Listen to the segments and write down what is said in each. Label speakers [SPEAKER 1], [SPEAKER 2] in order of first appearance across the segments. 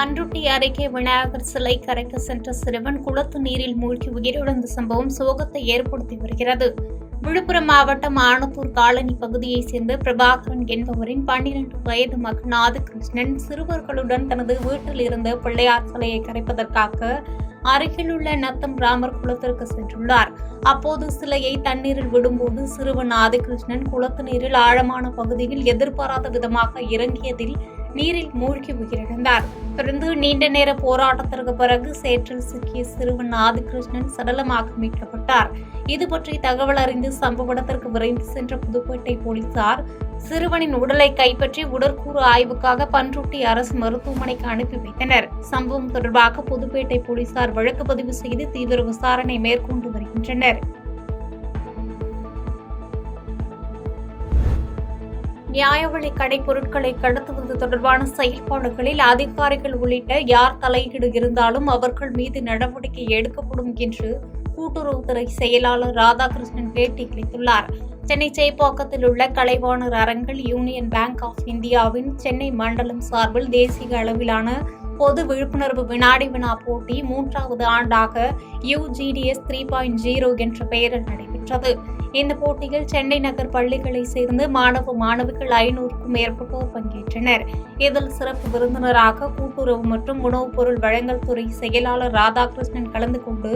[SPEAKER 1] பன்ருட்டி அருகே விநாயகர் சிலை கரைக்க சென்ற சிறுவன் குளத்து நீரில் மூழ்கி உயிரிழந்த சம்பவம் சோகத்தை ஏற்படுத்தி வருகிறது. விழுப்புரம் மாவட்டம் ஆனத்தூர் காலனி பகுதியைச் சேர்ந்த பிரபாகரன் என்பவரின் 12 வயது மகன் ஆதிகிருஷ்ணன் சிறுவர்களுடன் தனது வீட்டில் இருந்த பிள்ளையார் சிலையை கரைப்பதற்காக அருகிலுள்ள நத்தம் ராமர் குளத்திற்கு சென்றுள்ளார். அப்போது சிலையை தண்ணீரில் விடும்போது சிறுவன் ஆதிகிருஷ்ணன் குளத்து நீரில் ஆழமான பகுதியில் எதிர்பாராத விதமாக இறங்கியதில் நீரில் மூழ்கி உயிரிழந்தார். தொடர்ந்து நீண்ட நேர போராட்டத்திற்கு பிறகு சேற்றில் சிக்கிய சிறுவன் ஆதிகிருஷ்ணன் சடலமாக மீட்கப்பட்டார். இதுபற்றி தகவல் அறிந்து சம்பவ இடத்திற்கு விரைந்து சென்ற புதுப்பேட்டை போலீசார் சிறுவனின் உடலை கைப்பற்றி உடற்கூறு ஆய்வுக்காக பன்ருட்டி அரசு மருத்துவமனைக்கு அனுப்பி வைத்தனர். சம்பவம் தொடர்பாக புதுப்பேட்டை போலீசார் வழக்கு பதிவு செய்து தீவிர விசாரணை மேற்கொண்டு வருகின்றனர். நியாய விலைக் கடை பொருட்களை கடத்துவது தொடர்பான செயல்பாடுகளில் அதிகாரிகள் உள்ளிட்ட யார் தலையீடு இருந்தாலும் அவர்கள் மீது நடவடிக்கை எடுக்கப்படும் என்று கூட்டுறவுத்துறை செயலாளர் ராதாகிருஷ்ணன் பேட்டியளித்துள்ளார். சென்னை சேப்பாக்கத்தில் உள்ள கலைவாணர் அரங்கில் யூனியன் பேங்க் ஆஃப் இந்தியாவின் சென்னை மண்டலம் சார்பில் தேசிய அளவிலான பொது விழிப்புணர்வு வினாடி வினா போட்டி 3வது ஆண்டாக UGDS 3.0 என்ற பெயரில் நடைபெற்றது. இந்த போட்டியில் சென்னை நகர் பள்ளிகளை சேர்ந்து மாணவிகள் 500க்கும் மேற்பட்டோர் பங்கேற்றனர். இதில் சிறப்பு விருந்தினராக கூட்டுறவு மற்றும் உணவுப் பொருள் வழங்கல் துறை செயலாளர் ராதாகிருஷ்ணன் கலந்து கொண்டு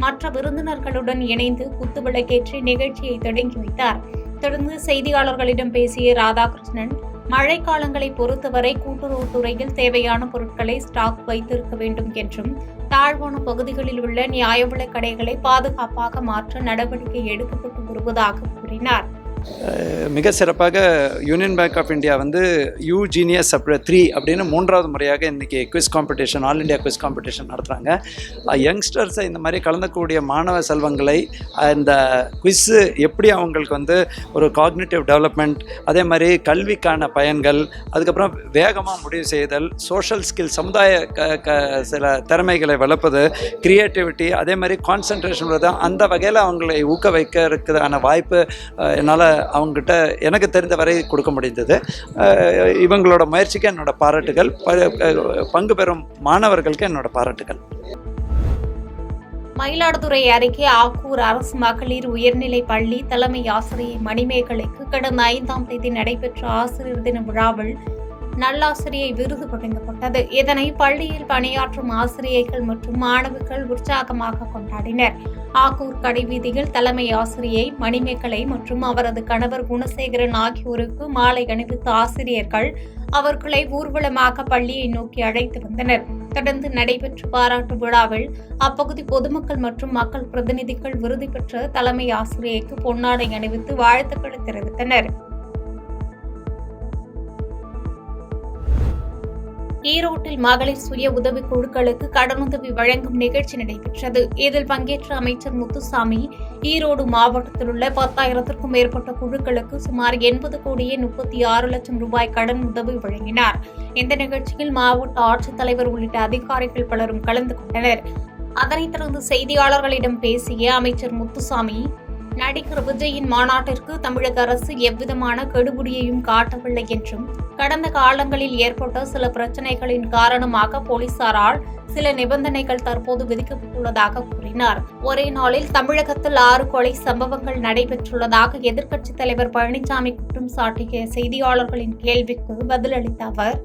[SPEAKER 1] மற்ற விருந்தினர்களுடன் இணைந்து குத்துவிளக்கேற்றி நிகழ்ச்சியை தொடங்கி வைத்தார். தொடர்ந்து செய்தியாளர்களிடம் பேசிய ராதாகிருஷ்ணன், மழைக்காலங்களை பொறுத்தவரை கூட்டுறவுத்துறையில் தேவையான பொருட்களை ஸ்டாக் வைத்திருக்க வேண்டும் என்றும் தாழ்வான பகுதிகளில் உள்ள நியாய விலைக் கடைகளை பாதுகாப்பாக மாற்ற நடவடிக்கை எடுக்கப்பட்டு வருவதாக கூறினார்.
[SPEAKER 2] மிக சிறப்பாக union bank of India UGenius 3 அப்படின்னு 3வது முறையாக இன்றைக்கி quiz competition, all India quiz competition நடத்துகிறாங்க. யங்ஸ்டர்ஸை இந்த மாதிரி கலந்துக்கூடிய மாணவ செல்வங்களை இந்த குவிஸ்ஸு எப்படி அவங்களுக்கு ஒரு காக்னிட்டிவ் டெவலப்மெண்ட், அதே மாதிரி கல்விக்கான பயன்கள், அதுக்கப்புறம் வேகமாக முடிவு செய்தல், சோஷியல் ஸ்கில், சமுதாய சில திறமைகளை வளர்ப்பது, கிரியேட்டிவிட்டி, அதே மாதிரி கான்சன்ட்ரேஷன் வருது, அந்த வகையில் அவங்களை ஊக்குவிக்க இருக்கிறதான வாய்ப்பு என்னால் அவங்ககிட்ட எனக்கு தெரிந்த வரை கொடுக்க முடிந்தது. இவங்களோட முயற்சிக்கு என்னோட பாராட்டுகள், பங்கு பெறும் மாணவர்களுக்கு என்னோட பாராட்டுகள்.
[SPEAKER 1] மயிலாடுதுறை அருகே ஆக்கூர் அரசு மகளிர் உயர்நிலை பள்ளி தலைமை ஆசிரியை மணிமேகலைக்கு கடந்த 5ஆம் தேதி நடைபெற்ற ஆசிரியர் தின விழாவில் நல்லாசிரியை விருது வழங்கப்பட்டது. இதனை பள்ளியில் பணியாற்றும் ஆசிரியைகள் மற்றும் மாணவர்கள் உற்சாகமாக கொண்டாடினர். ஆக்கூர் கடைவீதியில் தலைமை ஆசிரியை மணிமேகலை மற்றும் அவரது கணவர் குணசேகரன் ஆகியோருக்கு மாலை அணிவித்த ஆசிரியர்கள் அவர்களை ஊர்வலமாக பள்ளியை நோக்கி அழைத்து வந்தனர். தொடர்ந்து நடைபெற்ற பாராட்டு விழாவில் அப்பகுதி பொதுமக்கள் மற்றும் மக்கள் பிரதிநிதிகள் விருது பெற்ற தலைமை ஆசிரியைக்கு பொன்னாடை அணிவித்து வாழ்த்துக்களை தெரிவித்தனர். ஈரோட்டில் மகளிர் சுய உதவிக் குழுக்களுக்கு கடனுதவி வழங்கும் நிகழ்ச்சி நடைபெற்றது. இதில் பங்கேற்ற அமைச்சர் முத்துசாமி ஈரோடு மாவட்டத்தில் உள்ள 10,000க்கும் மேற்பட்ட குழுக்களுக்கு சுமார் 80,36 லட்சம் ரூபாய் கடன் உதவி வழங்கினார். இந்த நிகழ்ச்சியில் மாவட்ட ஆட்சித்தலைவர் உள்ளிட்ட அதிகாரிகள் பலரும் கலந்து கொண்டனர். அதனைத் தொடர்ந்து செய்தியாளர்களிடம் பேசிய அமைச்சர் முத்துசாமி, நடிகர் விஜயின் மாநாட்டிற்கு தமிழக அரசு எவ்விதமான கெடுபிடியையும் காட்டவில்லை என்றும் கடந்த காலங்களில் ஏற்பட்ட சில பிரச்சினைகளின் காரணமாக போலீசாரால் சில நிபந்தனைகள் தற்போது விதிக்கப்பட்டுள்ளதாக கூறினார். ஒரே நாளில் தமிழகத்தில் 6 கொலை சம்பவங்கள் நடைபெற்றுள்ளதாக எதிர்க்கட்சித் தலைவர் பழனிசாமி குற்றம் சாட்டிய செய்தியாளர்களின் கேள்விக்கு பதிலளித்த அவர்,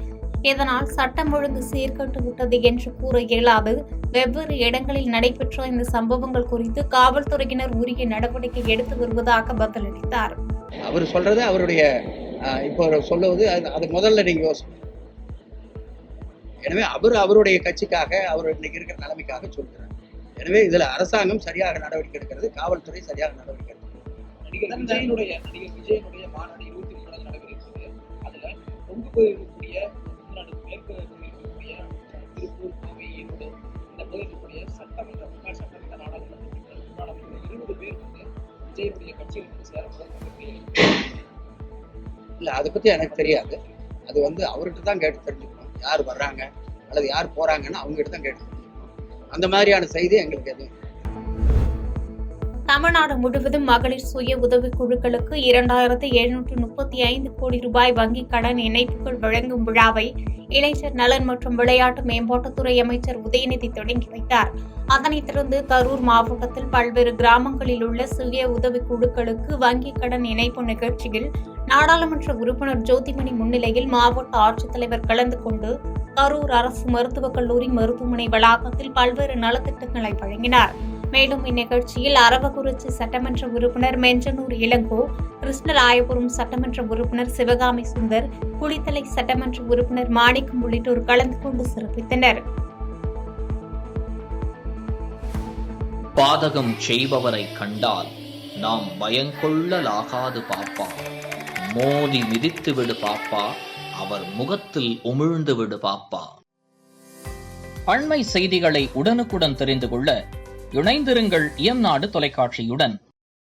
[SPEAKER 1] இதனால் சட்டம் ஒழுங்கு சீர்கெட்டு விட்டது என்று கூற இயலாது. வெவ்வேறு இடங்களில் நடைபெற்ற இந்த சம்பவங்கள் குறித்து காவல்துறையினர் உரிய நடவடிக்கை எடுத்து வருவதாக பதிலளித்தார்.
[SPEAKER 3] அவர் சொல்றது அவருடைய இப்போ சொல்லுவது அது முதல்ல நீங்க யோசனை. எனவே அவருடைய கட்சிக்காக, அவர் இன்னைக்கு இருக்கிற நிலைமைக்காக சொல்கிறார். எனவே இதுல அரசாங்கம் சரியாக நடவடிக்கை எடுக்கிறது, காவல்துறை சரியாக நடவடிக்கை எடுக்கிறது. நடிகர் விஜயனுடைய மாநாடு 23 நடைபெறுகிறது. அதுல கொண்டு போயிருக்கக்கூடிய மேற்கு இருக்கக்கூடிய திருப்பூர், கோவை, ஈரோடு இந்த பகுதிக்குரிய சட்டமன்ற முன்னாள் சட்டமன்ற நாடாளுமன்ற 20 பேர் விஜயனுடைய கட்சியில் சேரப்படும். இல்லை, அதை பற்றி எனக்கு தெரியாது. அது அவர்கிட்ட தான் கேட்டு தெரிஞ்சுக்கணும். யார் வர்றாங்க அல்லது யார் போறாங்கன்னு அவங்ககிட்ட தான் கேட்டு தெரிஞ்சுக்கணும். அந்த மாதிரியான செய்தி எங்களுக்கு எதுவும்.
[SPEAKER 1] தமிழ்நாடு முழுவதும் மகளிர் சுய உதவிக் குழுக்களுக்கு 2735 கோடி ரூபாய் வங்கிக் கடன் இணைப்புகள் வழங்கும் விழாவை இளைஞர் நலன் மற்றும் விளையாட்டு மேம்பாட்டுத்துறை அமைச்சர் உதயநிதி தொடங்கி வைத்தார். அதனைத் தொடர்ந்து கரூர் மாவட்டத்தில் பல்வேறு கிராமங்களில் உள்ள சுய உதவிக் குழுக்களுக்கு வங்கிக் கடன் இணைப்பு நிகழ்ச்சியில் நாடாளுமன்ற உறுப்பினர் ஜோதிமணி முன்னிலையில் மாவட்ட ஆட்சித்தலைவர் கலந்து கொண்டு கரூர் அரசு மருத்துவக் கல்லூரி மருத்துவமனை வளாகத்தில் பல்வேறு நலத்திட்டங்களை வழங்கினார். மேலும் இந்நிகழ்ச்சியில் அரவக்குறிச்சி சட்டமன்ற உறுப்பினர் மெஞ்சனூர் இளங்கோ, கிருஷ்ணராயபுரம் சட்டமன்ற உறுப்பினர் சிவகாமி சுந்தர், குளித்தலை சட்டமன்ற உறுப்பினர் மாணிக்கம் உள்ளிட்டோர் கலந்து கொண்டு சிறப்பித்தனர்.
[SPEAKER 4] பாதகம் செய்பவரை கண்டால் நாம் பயங்கொள்ளலாகாது பாப்பா, மோதி மிதித்து விடு பாப்பா, அவர் முகத்தில் உமிழ்ந்து விடு பாப்பா. அண்மை செய்திகளை உடனுக்குடன் தெரிந்து கொள்ள இணைந்திருங்கள் இயம்நாடு தொலைக்காட்சியுடன்.